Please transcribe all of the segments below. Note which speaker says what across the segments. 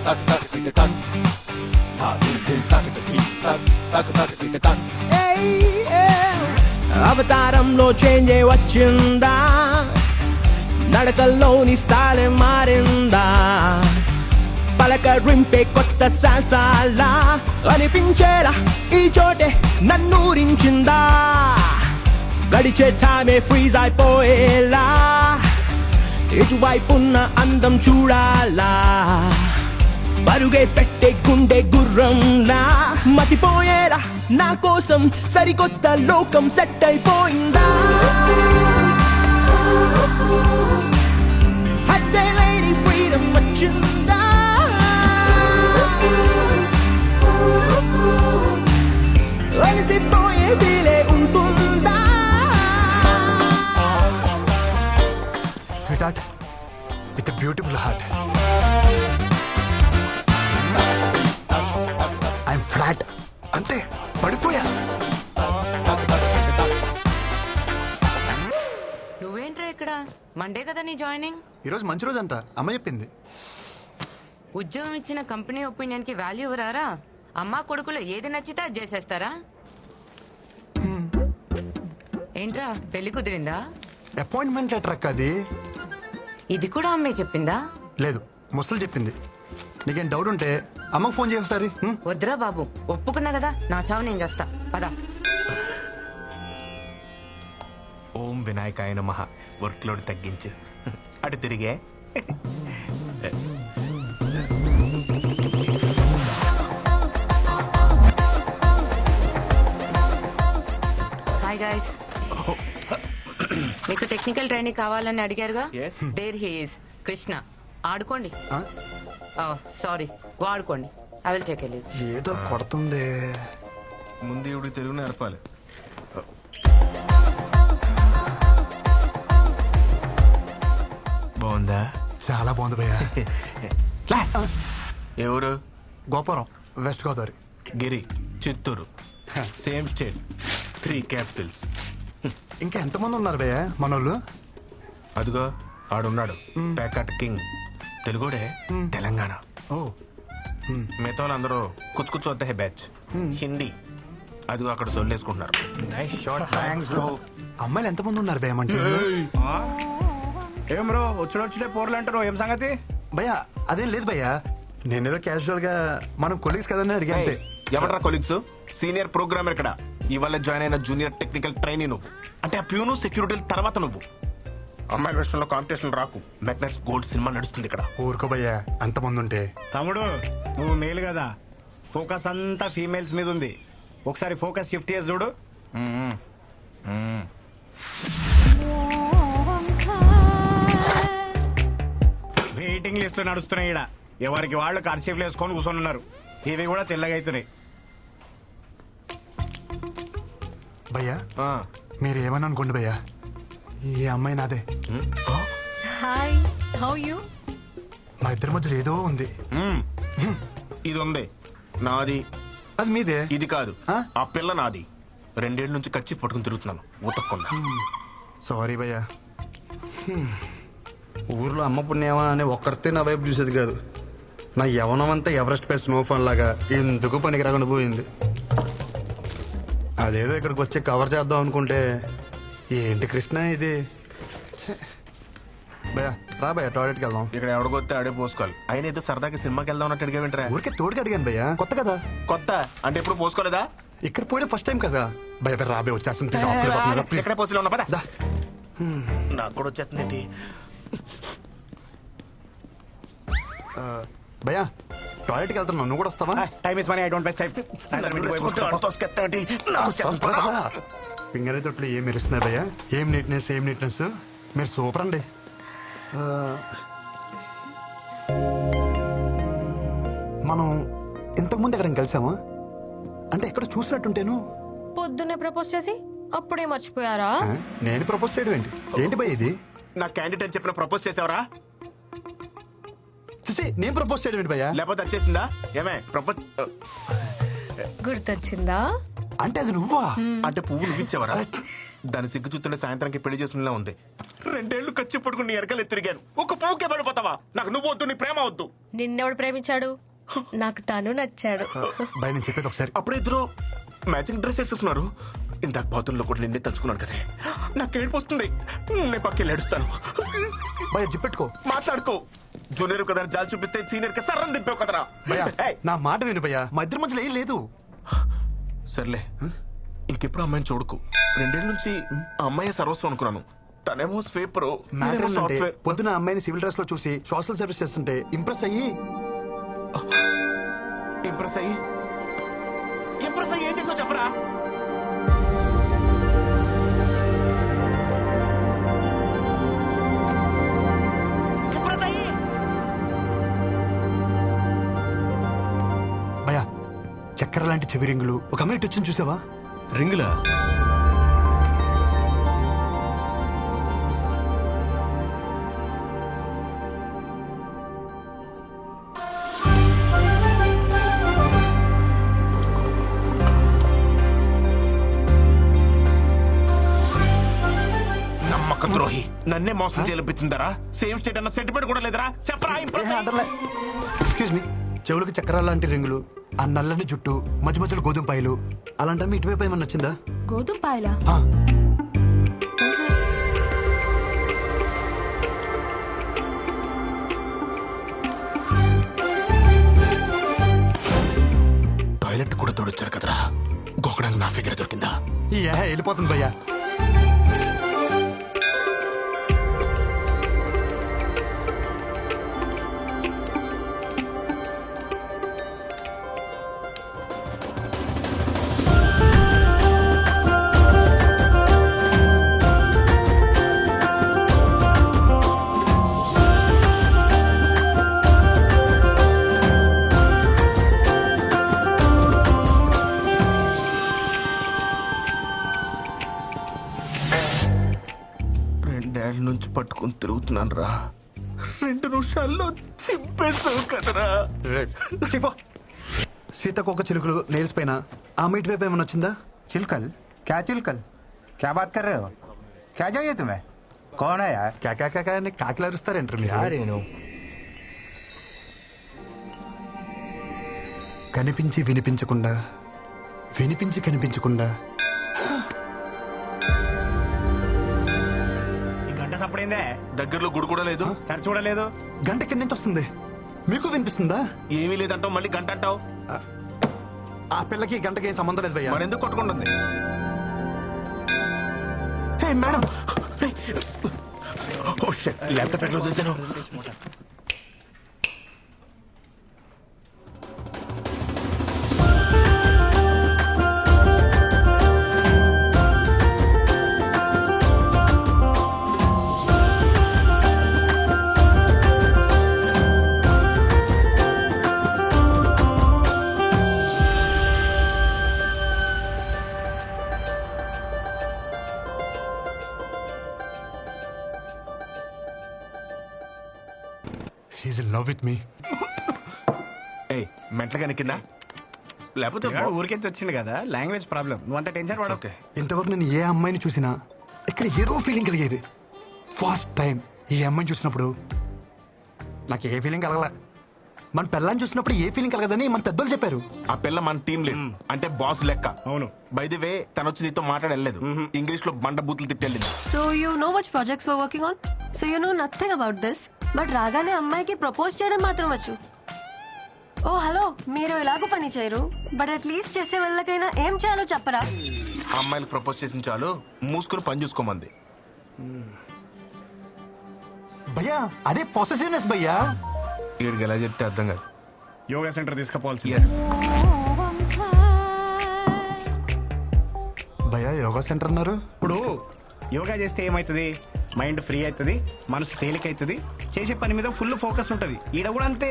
Speaker 1: tak tak tik tak ta dim dim tak tik tak tak tak tik tak అవతారంలో change వచ్చిందా నడకల్లోని style మారిందా పలకరింపే కొత్త సాల్సాలా అనిపించేలా ఈ చోటే నన్నూరించిందా గడిచే టైమే ఫ్రీజ్ అయిపోయేలా ఇటువైపున్న అందం చూడాలా పరుగే పెట్టే గుండె గుర్రంలా మతిపోయేలా నా కోసం సరికొత్త లోకం సెట్ అయిపోయిందా హద్దే లేని ఫ్రీడమ్ వచ్చిందా అలసిపోయే ఫీలే ఉంటుందా
Speaker 2: sweet heart with beautiful heart I'm flat అంతే పడిపోయా.
Speaker 3: నువ్వేంట్రా ఇక్కడ? మండే కదా నీ జాయినింగ్.
Speaker 2: ఈరోజు మంచి రోజు అంట, అమ్మ చెప్పింది.
Speaker 3: ఉద్యోగం ఇచ్చిన కంపెనీ ఒపీనియన్ కి వాల్యూ ఇవ్వరారా? అమ్మా కొడుకులు ఏది నచ్చితే అది చేసేస్తారా? ఏంట్రా పెళ్లి కుదిరిందా?
Speaker 2: అపాయింట్మెంట్ లెటర్ అక్క అది.
Speaker 3: ఇది కూడా అమ్మే చెప్పిందా?
Speaker 2: లేదు, ముసలు చెప్పింది. నీకేం డౌట్ ఉంటే అమ్మకు ఫోన్ చేయ ఒకసారి.
Speaker 3: వద్దురా బాబు, ఒప్పుకున్నా కదా, నా చావు నేను చేస్తా. పదా.
Speaker 4: ఓం వినాయకాయ నమః. వర్క్ లోడ్ తగ్గించు. అటు తిరిగే.
Speaker 3: Hi guys. మీకు టెక్నికల్ ట్రైనింగ్ కావాలని అడిగారుగా.
Speaker 4: Yes.
Speaker 3: There he is Krishna. ఆడుకోండి. సారీ, వాడుకోండి. I will take leave.
Speaker 2: ఏదో కొడుతుంది.
Speaker 4: ముందు ఇవి తెలుగు నేర్పాలి. బాగుందా?
Speaker 2: చాలా బాగుంది భయ్యా.
Speaker 4: ఎవరు?
Speaker 2: Gopuram, west Godavari.
Speaker 4: Giri, Chittoor. Same state, 3 capitals.
Speaker 2: ఇంకా ఎంతమంది ఉన్నారు భయ్యా మనోళ్ళు?
Speaker 4: అదిగో ఆడున్నాడు, ప్యాకట్ కింగ్. తెలుగుడే, తెలంగాణ.
Speaker 2: ఓ,
Speaker 4: మిగతా వాళ్ళందరూ కుచ్చు కుచ్చు వద్ద బ్యాచ్. హిందీ. అదిగో అక్కడ సొల్లేసుకుంటున్నారు.
Speaker 2: అమ్మాయిలు ఎంతమంది ఉన్నారు భయ్యా మంచి?
Speaker 5: ఏం బ్రో వచ్చుడే పోర్లు అంటారు, ఏం సంగతి?
Speaker 2: భయ్యా అదేం లేదు భయ్యా, నేనేదో క్యాజువల్ గా మనం కొలీగ్స్ కదని అడిగితే.
Speaker 4: ఎవరా కొలీగ్స్? సీనియర్ ప్రోగ్రామర్ ఇక్కడ. ఇవాళ జాయిన్ అయిన జూనియర్ టెక్నికల్ ట్రైనీ నువ్వు. అంటే ఆ ప్యూను సెక్యూరిటీ తర్వాత నువ్వు. అమ్మాయిల విషయంలో కాంపిటీషన్ రాకు. మెగ్నస్ గోల్డ్ సినిమా నడుస్తుంది ఇక్కడ.
Speaker 2: ఊరుకో భయ్యా, అంతమంది ఉంటే.
Speaker 5: తమ్ముడు నువ్వు మేలు కదా, ఫోకస్ అంతా ఫీమేల్స్ మీద ఉంది. ఒకసారి ఫోకస్ షిఫ్ట్ చేసి చూడు. వెయిటింగ్ లిస్ట్ నడుస్తున్నాయి ఇక్కడ. ఎవరికి వాళ్ళు కర్చీఫ్లు వేసుకొని కూర్చొని ఉన్నారు. ఇవి కూడా తెల్లగా అవుతున్నాయి.
Speaker 2: భయ్యా మీరు ఏమని అనుకోండి భయ్యా, ఈ అమ్మాయి నాదే.
Speaker 6: Hi, how you?
Speaker 2: మా ఇద్దరి మధ్యలో ఏదో ఉంది.
Speaker 4: ఇది ఉంది నాది.
Speaker 2: అది మీదే.
Speaker 4: ఇది కాదు,
Speaker 2: ఆ?
Speaker 4: ఆ పిల్ల నాది. 2 ఏళ్ల నుంచి కచ్చి పట్టుకుని తిరుగుతున్నాను ఉతక్కుండా.
Speaker 2: సారీ భయ్యా.
Speaker 7: ఊర్లో అమ్మ పుణ్యమా అని ఒక్కరితే నా వైపు చూసేది కాదు. నా యవనం అంతా ఎవరెస్ట్ పై స్నోఫాన్ లాగా ఎందుకు పనికి రాకుండా పోయింది. అదేదో ఇక్కడికి వచ్చి కవర్ చేద్దాం అనుకుంటే ఏంటి కృష్ణ ఇది. భయ్యా రా భయ్యా, టాయిలెట్కి వెళ్దాం.
Speaker 4: ఇక్కడ ఎవడికొస్తే ఆడే పోసుకోవాలి. అయినా ఏదో సరదాకి సినిమాకి వెళ్దాం అన్నట్టు అడిగా వింటరా?
Speaker 2: ఊరికే తోడుకి అడిగాను భయ్యా, కొత్త కదా.
Speaker 4: కొత్త అంటే ఎప్పుడు పోసుకోలేదా?
Speaker 2: ఇక్కడ పోయే ఫస్ట్ టైం కదా. భయ రాబే వచ్చేస్తుంది ప్లీజ్.
Speaker 4: ఎక్కడ పోసిలో ఉన్నా పద.
Speaker 2: దా.
Speaker 4: నాకు కూడా వచ్చేస్తుంది.
Speaker 2: భయ్యా టాయిలెట్కి వెళ్తున్నావు, నువ్వు కూడా వస్తావా?
Speaker 5: Time is money, I don't waste time.
Speaker 2: Finger తొట్లు ఏం మెరుస్తున్నాయి భయ్యా. ఏం నీట్నెస్ మీరు సూపర్ అండి. మనం ఇంతకుముందు ఎక్కడ కలిసామా? అంటే ఎక్కడ చూసినట్టుంటేను.
Speaker 6: పొద్దున్నే ప్రపోజ్ చేసి అప్పుడే మర్చిపోయారా?
Speaker 2: నేను ప్రపోజ్ చేయడం ఏంటి? ఏంటి భయ్ ఇది?
Speaker 4: నా క్యాండిడేట్ అని చెప్పిన ప్రపోజ్ చేసావరా?
Speaker 2: నేను ప్రపోజ్ చేయడం ఏంటి భయ్యా?
Speaker 4: లేకపోతే వచ్చేసిందా? ఏమే ప్రపోజ్
Speaker 6: గుర్తొచ్చిందా?
Speaker 2: అంటే అది నువ్వా?
Speaker 4: అంటే పువ్వు నువ్వు ఇచ్చావరా? దాని సిగ్గు చూస్తుంటే సాయంత్రానికి పెళ్లి చేసుకునేలా ఉంది. 2 ఏళ్ళు ఖర్చు పట్టుకుని ఎరకలు తిరిగాను. ఒక పోకే పడిపోతావా? నాకు నువ్వు వద్దు, నీ ప్రేమ వద్దు.
Speaker 6: నిన్నెవడు ప్రేమించాడు? నాకు తను నచ్చాడు.
Speaker 2: భయ నేను చెప్పేది ఒకసారి.
Speaker 4: అప్పుడు ఇద్దరు మ్యాచింగ్ డ్రెస్ వేసేస్తున్నారు. ఇందాక బాతుల్లో కూడా నిన్నే తలుచుకున్నాను కదే. నాకు ఏడుపు వస్తుంది. నేను పక్కకి ఏడుస్తాను.
Speaker 2: భయ జిప్పెట్టుకో.
Speaker 4: మాట్లాడుకో. జూనియర్ కదా జాలి చూపిస్తే సీనియర్ కి సర్రం దింపావు కదరా.
Speaker 2: భయ
Speaker 4: ఏయ్,
Speaker 2: నా మాట విను భయ్యా, మా ఇద్దరి మధ్యలో ఏం లేదు.
Speaker 4: సర్లే ఇంకెప్పుడు అమ్మాయిని చూడకు. 2 ఏళ్ళ నుంచి ఆ అమ్మాయి సర్వస్వం అనుకున్నాను. తనేమో స్వీపర్,
Speaker 2: మ్యాటర్ ఏంటంటే
Speaker 4: సాఫ్ట్వేర్.
Speaker 2: పొద్దున అమ్మాయిని సివిల్ డ్రెస్ లో చూసి సోషల్ సర్వీస్ చేస్తుంటే ఇంప్రెస్ అయ్యి
Speaker 4: ఇంప్రెస్ అయ్యి ఏం చేసావు చెప్పరా? ఇంప్రెస్ అయ్యి
Speaker 2: భయ చక్కెర లాంటి చెవి రింగులు ఒక అమ్మాయి వచ్చింది చూసావా?
Speaker 1: రింగులా?
Speaker 4: నమ్మక ద్రోహి, నన్నే మోసం చేయించిందరా? సేమ్ స్టేట్ అన్న సెంటిమెంట్ కూడా లేదరా? చెప్పరా ఇంప్రెస్ అయ్యి?
Speaker 2: ఎక్స్క్యూజ్ మీ, చెవులకు చక్కెర లాంటి రింగులు, ఆ నల్లని జుట్టు, మధ్య మధ్యలో గోధుమ పాయలు, అలాంటి అమ్మాయి ఇటువైపు ఏమన్నా వచ్చిందా?
Speaker 6: గోధుమ పాయలా?
Speaker 2: ఆ,
Speaker 4: టాయిలెట్ కూడా తోడొచ్చారు కదరా. గోకడానికి నా ఫిగర్ దొరికిందా?
Speaker 2: వెళ్ళిపోతుంది భయ్యా.
Speaker 4: రెండేళ్ల నుంచి పట్టుకుని తిరుగుతున్నాను రా. 2 నిమిషాల్లో చింపేసావు కదరా.
Speaker 2: చెప్పు. సీతకొక చిలుకలు నెయిల్స్ పైన ఆ అమ్మాయి ఇటువైపు ఏమన్నా వచ్చిందా?
Speaker 5: चिलकल? क्या चिलकल? क्या बात कर रहे हो? क्या चाहिए तुम्हें? कौन है यार?
Speaker 2: కాకా అని కాకిలు అరుస్తారేంటారు మీరు? కనిపించి వినిపించకుండా, వినిపించి కనిపించకుండా
Speaker 5: ఈ గంట సప్పుడైందే,
Speaker 4: దగ్గరలో గుడి కూడా లేదు.
Speaker 5: సరి చూడలేదు.
Speaker 2: గంట ఎక్కడి నుంచి వస్తుంది? మీకు వినిపిస్తుందా?
Speaker 4: ఏమీ లేదంటావు, మళ్ళీ గంట అంటావు.
Speaker 2: ఆ పిల్లకి ఈ గంటకి ఏం సంబంధం లేదు భయ్యా.
Speaker 4: మరి ఎందుకు కొట్టుకుంటుంది? హే మేడం, ఓ షట్, ల్యాప్టాప్ ఎక్కడ చూసాను?
Speaker 2: She in love with me.
Speaker 4: ఏయ్, మెంటలుగా కింద లేకపోతే
Speaker 5: పిల్లాడు ఊరికెంచి వచ్చింది కదా, లాంగ్వేజ్ ప్రాబ్లం. నువ్వు అంత టెన్షన్ పడవు.
Speaker 4: ఓకే.
Speaker 2: ఇంతవరకు నేను ఏ అమ్మాయిని చూసినా ఇక్కడ ఏదో ఫీలింగ్ కలిగేది. ఫస్ట్ టైం ఈ అమ్మాయిని చూసినప్పుడు నాకు ఏ ఫీలింగ్ కలగలే. మన పిల్లని చూసినప్పుడు ఏ ఫీలింగ్ కలగదని మన పెద్దోళ్ళు చెప్పారు.
Speaker 4: ఆ పిల్ల మన టీం లీడ్, అంటే బాస్ లెక్క.
Speaker 5: అవును.
Speaker 4: బై ది వే, తను వచ్చి నీతో మాట్లాడలేదు. ఇంగ్లీష్ లో బండ బూతులు తిట్టెళ్ళింది.
Speaker 8: So you know which projects we're working on? So you know nothing about this. But రాగానే అమ్మాయికి ప్రపోజ్ చేయడం మాత్రం వచ్చు. ఓ హలో, మీరు ఎలాగో పని చేయరు, బట్ అట్లీస్ట్ చేసే వాళ్ళకైనా ఏం చేయాలో చెప్పరా?
Speaker 4: అమ్మాయిలకు ప్రపోజ్ చేసిన చాలు, మూసుకుని పని చూసుకోమంది.
Speaker 2: భయ్యా అదే పొసెసివ్నెస్ భయ్యా.
Speaker 4: వీడికి ఎలా చెప్తే అర్థం కాదు.
Speaker 5: Yoga centre తీసుకుపోవాల్సి.
Speaker 4: ఎస్,
Speaker 2: భయ్యా యోగా సెంటర్ అన్నారు.
Speaker 5: ఇప్పుడు యోగా చేస్తే ఏమవుతుంది? మైండ్ ఫ్రీ అవుతుంది, మనసు తేలిక అవుతుంది, చేసే పని మీద ఫుల్ ఫోకస్ ఉంటుంది. ఈడ కూడా అంతే.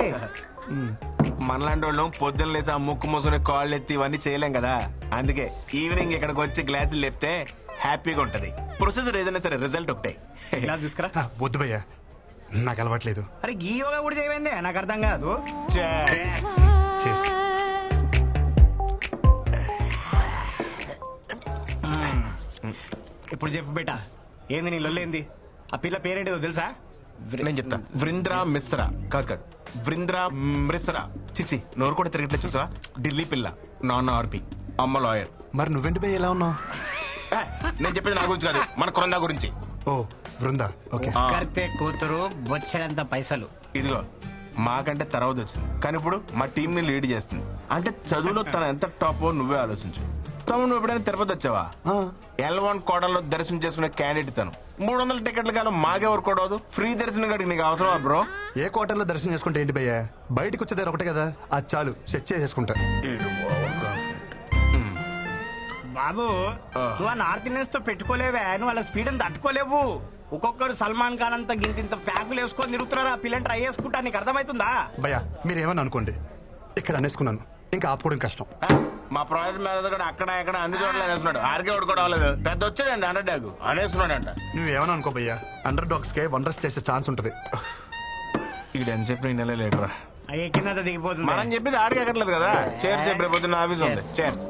Speaker 4: మనలాంటి వాళ్ళం పొద్దున్న లేసి ఆ ముక్కు మూసుకుని కాళ్ళు ఎత్తి ఇవన్నీ చేయలేం కదా. అందుకే ఈవినింగ్ ఇక్కడికి వచ్చి గ్లాసులు లేపితే హ్యాపీగా ఉంటది. ప్రొసెసర్ ఏదైనా సరే రిజల్ట్ ఒకటే.
Speaker 5: క్లాస్ తీసుకురా.
Speaker 2: వద్దు భయ్యా, నాకు అలవాట్లేదు.
Speaker 5: అరే ఈ యోగా కూడా చేయమైందే, నాకు అర్థం కాదు.
Speaker 2: చేసి
Speaker 5: ఇప్పుడు చెప్పు బేటా, ఏంది నీ లొల్లేంది? ఆ పిల్ల పేరేంటిదో తెలుసా?
Speaker 4: నేను చెప్తా. వృంద్రా మిశ్రా. కాదు వృంద్రా మిశ్రా. చిచి, నోరు కూడా తిరగట్లేదు చూసా. ఢిల్లీ పిల్ల, నాన్న ఆర్పి, అమ్మ లాయర్.
Speaker 2: మరి నువ్వెంటి భయ్య ఎలా ఉన్నావు?
Speaker 4: నేను చెప్పేది నా గురించి కాదు, మన కొరందా గురించి.
Speaker 2: ఓ బృందా, ఓకే.
Speaker 5: కర్తే కూతురు బొచ్చడంత పైసలు.
Speaker 4: ఇదిగో మాకంటే తర్వాత వచ్చింది, కానీ ఇప్పుడు మా టీం ని లీడ్ చేస్తుంది. అంటే చదువులో తన ఎంత టాప్ నువ్వే ఆలోచించు. తమ్ముడు, నువ్వు ఎప్పుడైనా తిరుపతి వచ్చావా? L1 కోటలో దర్శనం చేసుకునే క్యాండిడేట్ తను. 300 టికెట్ల కాలం మాకే వర్క్ అవదు. ఫ్రీ దర్శనం కాడికి నీకు అవసరమా బ్రో?
Speaker 2: ఏ క్వార్టర్లో దర్శనం చేసుకుంటే ఏంటి భయ్య, బయటకు వచ్చేదారు ఒకటే కదా, అది చాలు, సెట్ చేసేసుకుంటా.
Speaker 5: బాబు, నువ్వు ఆ నార్త్ ఇండియన్స్ తో పెట్టుకోలేవే, నువ్వు వాళ్ళ స్పీడ్ అని తట్టుకోలేవు. ఒక్కొక్కరు సల్మాన్ ఖాన్ అంతా గింత ప్యాకులు వేసుకొని తిరుగుతున్నారు. ఆ పిల్లని ట్రై చేసుకుంటా, నీకు అర్థమవుతుందా?
Speaker 2: భయ్య మీరేమని అనుకోండి, ఇక్కడ అనేసుకున్నాను, ఇంకా ఆపుకోవడం కష్టం.
Speaker 4: మా ప్రాజెక్ట్ మేనేజర్ కూడా అక్కడ ఇక్కడ అన్ని చోట్ల అనేస్తున్నాడు. ఆర్కే ఒకటి అవ్వలేదు, పెద్ద వచ్చాడండి అండర్ డాగ్ అనేస్తున్నాడంట.
Speaker 2: నువ్వేమని అనుకో భయ్య, అండర్ డాగ్స్ కే వండర్స్ చేసే ఛాన్స్ ఉంటుంది.
Speaker 4: ఇక్కడ అని చెప్పి నెల లేటరా
Speaker 5: అయ్యే కింద దిగిపోతుంది.
Speaker 4: మనం చెప్పేది ఆడికి ఎక్కట్లేదు కదా. చేర్స్ రేపు పొద్దున్న ఆఫీస్ ఉంది. చేర్స్.